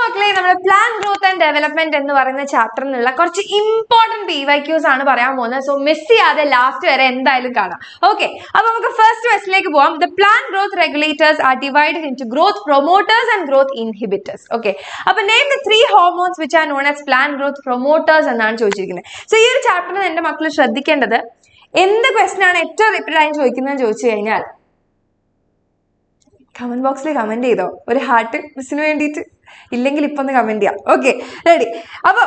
മക്കളെ നമ്മൾ plan growth and development എന്ന് പറയുന്ന ചാപ്റ്ററിനുള്ള കുറച്ച് ഇമ്പോർട്ടന്റ് PYQs ആണ് പറയാൻ പോകുന്നത്. സോ മിസ് ചെയ്യാതെ ലാസ്റ്റ് വരെ എന്തായാലും കാണാം. ഓക്കെ, അപ്പൊ നമുക്ക് ഫസ്റ്റ് ക്വസ്റ്റിലേക്ക് പോവാം. The plant growth regulators are divided into growth promoters and growth inhibitors. Okay, അപ്പൊ name the 3 hormones which are known as plant growth promoters എന്നാണ് ചോദിച്ചിരിക്കുന്നത്. സോ ഈ ഒരു ചാപ്റ്ററിൽ എന്റെ മക്കൾ ശ്രദ്ധിക്കേണ്ടത് എന്ത് ക്വസ്റ്റൻ ആണ് ഏറ്റവും റിപ്പീറ്റഡ് ആയി ചോദിക്കുന്നത് ചോദിച്ചു കഴിഞ്ഞാൽ കമന്റ് ബോക്സിൽ കമന്റ് ചെയ്തോ, ഒരു ഹാർട്ട് മിസ്സിന് വേണ്ടിയിട്ട്. ഇല്ലെങ്കിൽ ഇപ്പൊ ഒന്ന് കമന്റ് ചെയ്യാം. Okay, ready. അപ്പൊ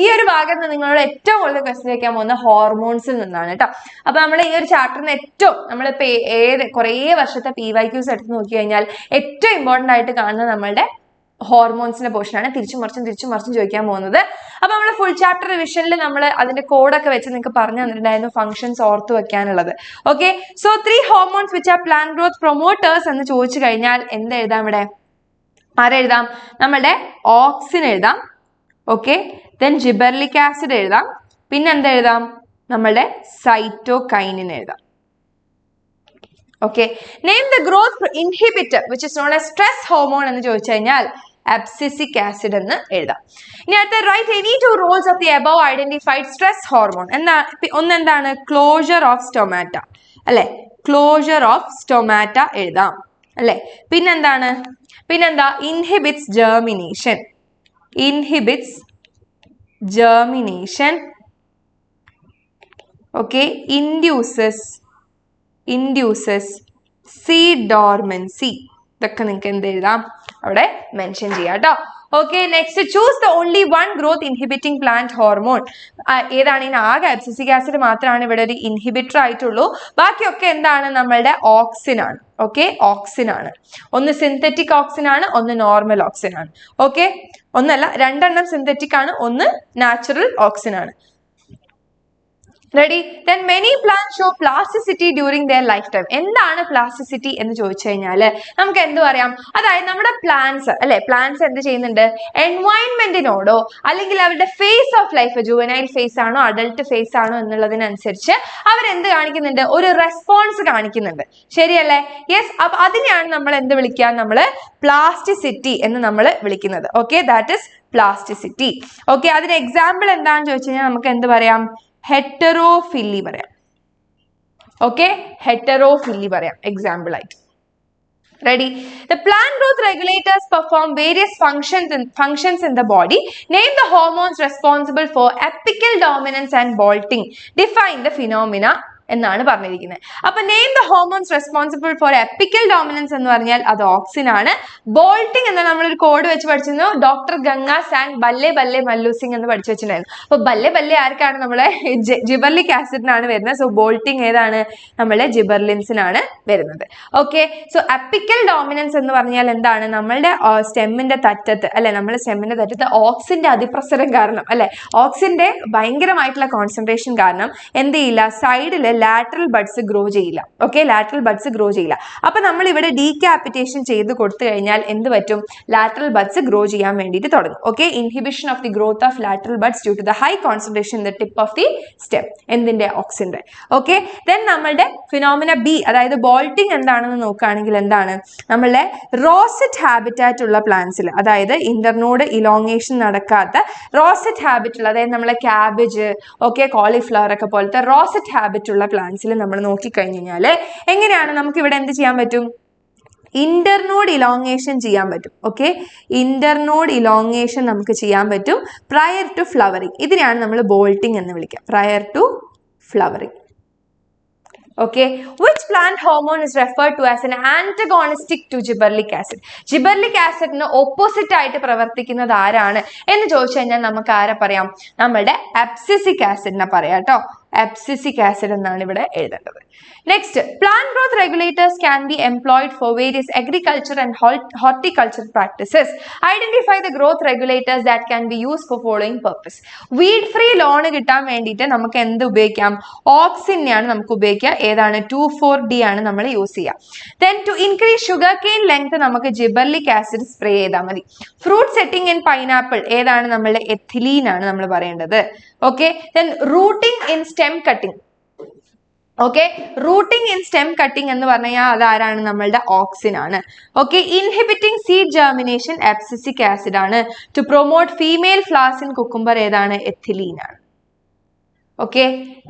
ഈ ഒരു ഭാഗത്ത് നിങ്ങളോട് ഏറ്റവും കൂടുതൽ ക്വസ്റ്റ്യൻ ചോദിക്കാൻ പോകുന്ന ഹോർമോൺസിൽ നിന്നാണ് കേട്ടോ. അപ്പൊ നമ്മൾ ഈ ഒരു ചാപ്റ്ററിന് ഏറ്റവും നമ്മളിപ്പോ കുറേ വർഷത്തെ PYQs എടുത്ത് നോക്കി കഴിഞ്ഞാൽ ഏറ്റവും ഇമ്പോർട്ടന്റ് ആയിട്ട് കാണുന്നത് നമ്മളുടെ ഹോർമോൺസിന്റെ പോർഷൻ ആണ്. തിരിച്ചും മറിച്ചും ചോദിക്കാൻ പോകുന്നത്. അപ്പൊ നമ്മൾ ഫുൾ ചാപ്റ്റർ റിവിഷനിൽ നമ്മൾ അതിന്റെ കോഡൊക്കെ വെച്ച് നിങ്ങൾക്ക് പറഞ്ഞു തന്നിട്ടുണ്ടായിരുന്നു ഫംഗ്ഷൻസ് ഓർത്ത് വെക്കാനുള്ളത്. Okay, so 3 hormones which are plant growth promoters എന്ന് ചോദിച്ചു കഴിഞ്ഞാൽ എന്ത് എഴുതാം ഇവിടെ? ആരെഴുതാം? നമ്മളുടെ ഓക്സിൻ എഴുതാം. ഓക്കെ, ദെൻ ജിബർലിക് ആസിഡ് എഴുതാം. പിന്നെ എന്താ എഴുതാം? നമ്മളുടെ സൈറ്റോകൈനിൻ എഴുതാം. Okay, name the growth inhibitor which is known as stress hormone എന്ന് ചോദിച്ചു കഴിഞ്ഞാൽ അബ്സിസിക് ആസിഡ് എന്ന് എഴുതാം. ഇനി അടുത്ത write any 2 roles of the above identified stress hormone. ഒന്നെന്താണ്? ക്ലോഷർ ഓഫ് സ്റ്റൊമാറ്റ അല്ലെ, ക്ലോഷർ ഓഫ് സ്റ്റൊമാറ്റ എഴുതാം അല്ലെ. പിന്നെന്താ? Inhibits germination. Okay, induces seed dormancy. ഇതൊക്കെ നിങ്ങൾക്ക് എന്ത് എഴുതാം? അവിടെ മെൻഷൻ ചെയ്യാം കേട്ടോ. Okay, next choose the only 1 growth inhibiting plant hormone. ഏതാണ്? ഇതിന് ആകെ അബ്സിസിക് ആസിഡ് മാത്രമാണ് ഇവിടെ ഒരു ഇൻഹിബിറ്റർ ആയിട്ടുള്ളൂ. ബാക്കിയൊക്കെ എന്താണ്? നമ്മളുടെ ഓക്സിൻ ആണ്. ഓക്കെ, ഓക്സിൻ ആണ്. ഒന്ന് സിന്തറ്റിക് ഓക്സിൻ ആണ്, ഒന്ന് നോർമൽ ഓക്സിൻ ആണ്. ഓക്കെ, ഒന്നല്ല, 2 എണ്ണം സിന്തറ്റിക് ആണ്, ഒന്ന് നാച്ചുറൽ ഓക്സിൻ ആണ്. Ready? Then many plants show plasticity during their life time. എന്താണ് പ്ലാസ്റ്റിസിറ്റി എന്ന് ചോദിച്ചു കഴിഞ്ഞാൽ നമുക്ക് എന്ത് പറയാം? അതായത് നമ്മുടെ പ്ലാന്റ്സ് അല്ലെ, പ്ലാന്റ്സ് എന്ത് ചെയ്യുന്നുണ്ട്? എൻവയോൺമെന്റിനോടോ അല്ലെങ്കിൽ അവരുടെ phase of life, juvenile phase ആണോ അഡൽട്ട് ഫേസ് ആണോ എന്നുള്ളതിനനുസരിച്ച് അവരെന്ത് കാണിക്കുന്നുണ്ട്? ഒരു റെസ്പോൺസ് കാണിക്കുന്നുണ്ട്. ശരിയല്ലേ? യെസ്. അപ്പൊ അതിനെയാണ് നമ്മൾ എന്ത് വിളിക്കുക? നമ്മൾ പ്ലാസ്റ്റിസിറ്റി എന്ന് നമ്മൾ വിളിക്കുന്നത്. Okay, that is plasticity. Okay, അതിന് എക്സാമ്പിൾ എന്താണെന്ന് ചോദിച്ചു കഴിഞ്ഞാൽ നമുക്ക് എന്ത് പറയാം? ഹെറ്ററോഫില്ലി പറയാം. ഓക്കെ, ഹെറ്ററോഫില്ലി പറയാം എക്സാമ്പിൾ ആയിട്ട്. Ready? The plant growth regulators perform various functions in the body. Name the hormones responsible for apical dominance and bolting. Define the phenomena എന്നാണ് പറഞ്ഞിരിക്കുന്നത്. അപ്പൊ name the hormones responsible four epical dominance എന്ന് പറഞ്ഞാൽ അത് auxin ആണ്. Bolting എന്ന നമ്മളൊരു code വെച്ച് പഠിച്ചിരുന്നു. ഡോക്ടർ ഗംഗ സാങ് ബല്ലെ ബല്ലെ മല്ലു സിംഗ് എന്ന് പഠിച്ചു വെച്ചിട്ടുണ്ടായിരുന്നു. അപ്പൊ ബല്ലെ ബല്ലെ ആർക്കാണ്? നമ്മളെ ജിബർലിക് ആസിഡിനാണ് വരുന്നത്. സോ ബോൾട്ടിംഗ് ഏതാണ്? നമ്മളെ ജിബർലിൻസിനാണ് വരുന്നത്. ഓക്കെ, സോ അപ്പിക്കൽ ഡോമിനൻസ് എന്ന് പറഞ്ഞാൽ എന്താണ്? നമ്മളുടെ സ്റ്റെമ്മിന്റെ തറ്റത്ത് അല്ലെ, നമ്മുടെ സ്റ്റെമ്മിന്റെ തറ്റത്ത് ഓക്സിന്റെ അതിപ്രസരം കാരണം അല്ലെ, ഓക്സിന്റെ ഭയങ്കരമായിട്ടുള്ള കോൺസെൻട്രേഷൻ കാരണം എന്ത് ചെയ്യില്ല? സൈഡില് ലാറ്ററൽ ബഡ്സ് ഗ്രോ ചെയ്യില്ല. ഓക്കെ, ലാറ്ററൽ ബഡ്സ് ഗ്രോ ചെയ്യില്ല. അപ്പൊ നമ്മൾ ഇവിടെ ഡീക്യാപിറ്റേഷൻ ചെയ്ത് കൊടുത്തു കഴിഞ്ഞാൽ എന്ത് പറ്റും? ലാറ്ററൽ ബഡ്സ് ഗ്രോ ചെയ്യാൻ വേണ്ടിയിട്ട് തുടങ്ങും. Okay, inhibition of the growth of lateral buds due to the high concentration in the tip of the stem. എന്തിന്റെ? ഓക്സിന്റെ. ഓക്കെ, ദെൻ നമ്മളുടെ ഫിനോമിന ബി, അതായത് ബോൾട്ടിംഗ് എന്താണെന്ന് നോക്കുകയാണെങ്കിൽ എന്താണ്? നമ്മളുടെ റോസറ്റ് ഹാബിറ്റാറ്റ് ഉള്ള പ്ലാന്റ്സിൽ, അതായത് ഇന്റർനോഡ് ഇലോങ്ങേഷൻ നടക്കാത്ത റോസറ്റ് ഹാബിറ്റ് ഉള്ള, അതായത് നമ്മളെ ക്യാബേജ്, ഓക്കെ, കോളിഫ്ലവർ ഒക്കെ പോലത്തെ റോസറ്റ് ഹാബിറ്റ് ഉള്ള പ്ലാന്റ്സിൽ നമ്മൾ നോക്കിക്കഴിഞ്ഞു കഴിഞ്ഞാൽ എങ്ങനെയാണ് നമുക്ക് ഇവിടെ എന്ത് ചെയ്യാൻ പറ്റും? ഇന്റർനോഡ് ഇലോങ്ങേഷൻ ചെയ്യാൻ പറ്റും. ഓക്കെ, ഇന്റർനോഡ് ഇലോങ്ങേഷൻ നമുക്ക് ചെയ്യാൻ പറ്റും പ്രയർ ടു ഫ്ലവറിങ്. ഇതിനെയാണ് നമ്മൾ ബോൾട്ടിംഗ് എന്ന് വിളിക്കുക, prior to flowering. Okay, which plant hormone is referred to as an antagonistic to gibberellic acid? Gibberellic acid ന് ഓപ്പോസിറ്റ് ആയിട്ട് പ്രവർത്തിക്കുന്നത് ആരാണ് എന്ന് ചോദിച്ചു കഴിഞ്ഞാൽ നമുക്ക് ആരെ പറയാം? നമ്മളുടെ അബ്സിസിക് ആസിഡിനെ പറയാം കേട്ടോ. അബ്സിസിക് ആസിഡ് എന്നാണ് ഇവിടെ എഴുതേണ്ടത്. Next, plant growth regulators can be employed for various agriculture and horticulture practices. Identify the growth regulators that can be use for following purpose. Weed free lawn കിട്ടാൻ വേണ്ടിയിട്ട് നമുക്ക് എന്ത് ഉപയോഗിക്കാം? ഓക്സിനെയാണ് നമുക്ക് ഉപയോഗിക്കുക. ഏതാണ്? 2,4-D ആണ് നമ്മൾ യൂസ് ചെയ്യുക. Then to increase sugar cane length നമുക്ക് ജിബർലിക് ആസിഡ് സ്പ്രേ ചെയ്താൽ മതി. ഫ്രൂട്ട് സെറ്റിംഗ് ഇൻ പൈനാപ്പിൾ ഏതാണ്? നമ്മളുടെ എഥിലീൻ ആണ് നമ്മൾ പറയേണ്ടത്. Okay, then rooting in stem cutting okay, rooting in stem cutting എന്ന് പറഞ്ഞു കഴിഞ്ഞാൽ അതാരാണ്? നമ്മളുടെ ഓക്സിൻ ആണ്. Okay, inhibiting seed germination abscisic acid ആണ്. To promote female flowers in cucumber ഏതാണ്? എഥിലീൻ ആണ്. Okay,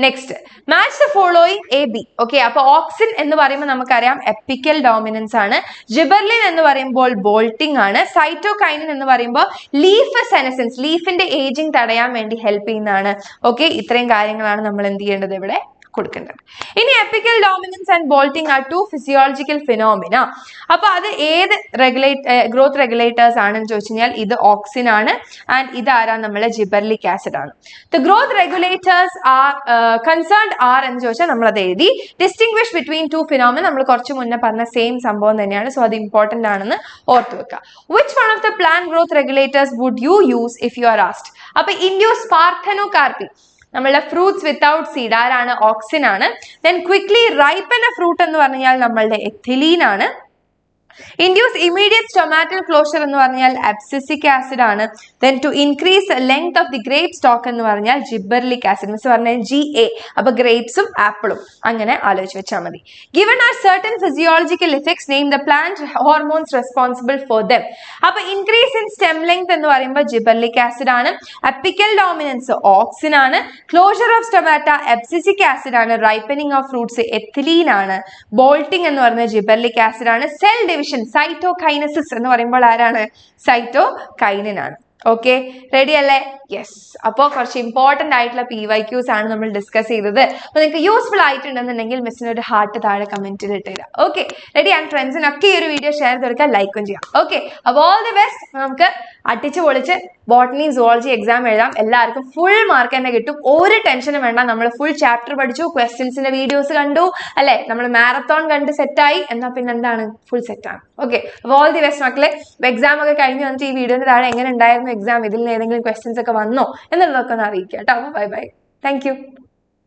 next match the following A B. Okay, അപ്പൊ ഓക്സിൻ എന്ന് പറയുമ്പോൾ നമുക്കറിയാം എപ്പിക്കൽ ഡോമിനൻസ് ആണ്. ജിബർലിൻ എന്ന് പറയുമ്പോൾ ബോൾട്ടിംഗ് ആണ്. സൈറ്റോകൈനിൻ എന്ന് പറയുമ്പോൾ ലീഫ് സെനസൻസ്, ലീഫിന്റെ ഏജിങ് തടയാൻ വേണ്ടി ഹെൽപ്പ് ചെയ്യുന്നതാണ്. ഓക്കെ, ഇത്രയും കാര്യങ്ങളാണ് നമ്മൾ എന്ത് ചെയ്യേണ്ടത് ഇവിടെ കൊടുക്കേണ്ടത്. ഇനി apical dominance and bolting are two physiological phenomena. അപ്പൊ അത് ഏത് ഗ്രോത്ത് റെഗുലേറ്റേഴ്സ് ആണെന്ന് ചോദിച്ചു കഴിഞ്ഞാൽ ഇത് ഓക്സിൻ ആണ് ആൻഡ് ഇതാരാ? നമ്മളെ ജിബർലിക് ആസിഡ് ആണ്. The growth regulators are concerned are എന്ന് ചോദിച്ചാൽ നമ്മൾ അത് എഴുതി. ഡിസ്റ്റിംഗ്വിഷ് ബിറ്റ്വീൻ ടു ഫിനോമിന നമ്മൾ കുറച്ച് മുന്നേ പറഞ്ഞ സെയിം സംഭവം തന്നെയാണ്. സോ അത് ഇമ്പോർട്ടന്റ് ആണെന്ന് ഓർത്ത് വെക്കുക. Which one of the plant growth regulators would you use if you are asked? അപ്പൊ ഇൻഡ്യൂസ് പാർഥനോകാർപ്പി, നമ്മളുടെ ഫ്രൂട്ട്സ് വിത്തൗട്ട് സീഡ് ആരാണ്? ഓക്സിൻ ആണ്. Then quickly ripen a fruit എന്ന് പറഞ്ഞാൽ നമ്മളുടെ എഥിലീൻ ആണ്. ഇൻഡ്യൂസ് ഇമീഡിയറ്റ് സ്റ്റൊമാറ്റൽ ക്ലോഷർ എന്ന് പറഞ്ഞാൽ അബ്സിസിക് ആസിഡ് ആണ്. Then to increase length of the grape stalk എന്ന് പറഞ്ഞാൽ ജിബർലിക് ആസിഡ്. മിസ് പറഞ്ഞാൽ GA, അപ്പൊ ഗ്രേപ്സും ആപ്പിളും അങ്ങനെ ആലോചിച്ച് വെച്ചാൽ മതി. Given are certain physiological effects, name the plant hormones responsible for them. അപ്പൊ ഇൻക്രീസ് ഇൻ സ്റ്റെം ലെങ്ത് എന്ന് പറയുമ്പോൾ ജിബർലിക് ആസിഡ് ആണ്. അപ്പിക്കൽ ഡോമിനൻസ് ഓക്സിൻ ആണ്. Closure of stomata abscisic acid ആണ്. റൈപ്പനിങ് ഓഫ് ഫ്രൂട്ട്സ് എഥിലീൻ ആണ്. ബോൾട്ടിംഗ് എന്ന് പറയുന്നത് gibberellic acid ആണ്. സെൽ ഡിവിഷൻ സൈറ്റോകൈനസിസ് എന്ന് പറയുമ്പോൾ ആരാണ്? സൈറ്റോകൈനിൻ ആണ്. ഓക്കെ, റെഡി അല്ലേ? യെസ്. അപ്പോൾ കുറച്ച് ഇമ്പോർട്ടന്റ് ആയിട്ടുള്ള PYQs ആണ് നമ്മൾ ഡിസ്കസ് ചെയ്തത്. അപ്പൊ നിങ്ങൾക്ക് യൂസ്ഫുൾ ആയിട്ടുണ്ടെന്നുണ്ടെങ്കിൽ മിസ്സിന് ഒരു ഹാർട്ട് താഴെ കമന്റിൽ ഇട്ടുതരാം. Okay, ready? ആൻഡ് ഫ്രണ്ട്സിനൊക്കെ ഈ ഒരു വീഡിയോ ഷെയർ ചെയ്ത് കൊടുക്കുക, ലൈക്കും ചെയ്യാം. ഓക്കെ, അപ്പോൾ ഓൾ ദി ബെസ്റ്റ്. നമുക്ക് അടിച്ചു പൊളിച്ച് ബോട്ടണി സുവോളജി എക്സാം എഴുതാം. എല്ലാവർക്കും ഫുൾ മാർക്ക് തന്നെ കിട്ടും. ഒരു ടെൻഷനും വേണ്ട. നമ്മൾ ഫുൾ ചാപ്റ്റർ പഠിച്ചു, ക്വസ്റ്റ്യൻസിന്റെ വീഡിയോസ് കണ്ടു അല്ലെ, നമ്മൾ മാരത്തോൺ കണ്ട് സെറ്റായി. എന്നാൽ പിന്നെ എന്താണ്? ഫുൾ സെറ്റാണ്. ഓക്കെ, അപ്പോൾ ഓൾ ദി ബെസ്റ്റ് മക്കളെ. എക്സാം ഒക്കെ കഴിഞ്ഞ് വന്നിട്ട് ഈ വീഡിയോന്റെ താഴെ എങ്ങനെ ഉണ്ടായിരുന്നു എക്സാം, ഇതിൽ നിന്ന് ഏതെങ്കിലും ക്വസ്റ്റ്യൻസ് ഒക്കെ വന്നോ എന്നുള്ളതൊക്കെ ഒന്ന് അറിയിക്കാം കേട്ടോ. Bye bye, thank you.